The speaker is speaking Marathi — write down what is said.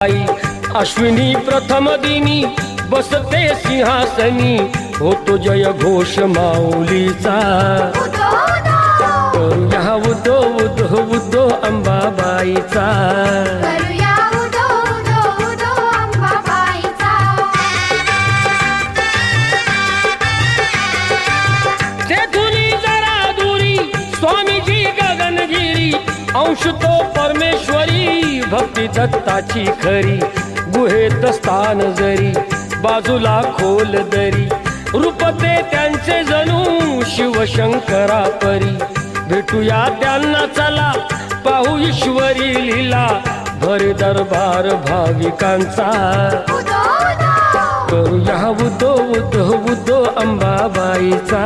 आई अश्विनी प्रथम दिनी बसते सिंहासनी, होतो जय घोष माऊलीचा। करूया उदो उदो उदो अंबाबाईचा, तेथुनी जरा दुरी स्वामीजी गगनगिरी, अंश तो परमेश्वरी भक्ती दत्ताची खरी। गुहेत स्थान जरी बाजूला खोल दरी, रूपते त्यांचे जणू शिवशंकरा परी। भेटूया त्यांना चला पाहू ईश्वरी लीला, भर दरबार भाविकांचा। करूया उदो उदो उदो अंबाबाईचा।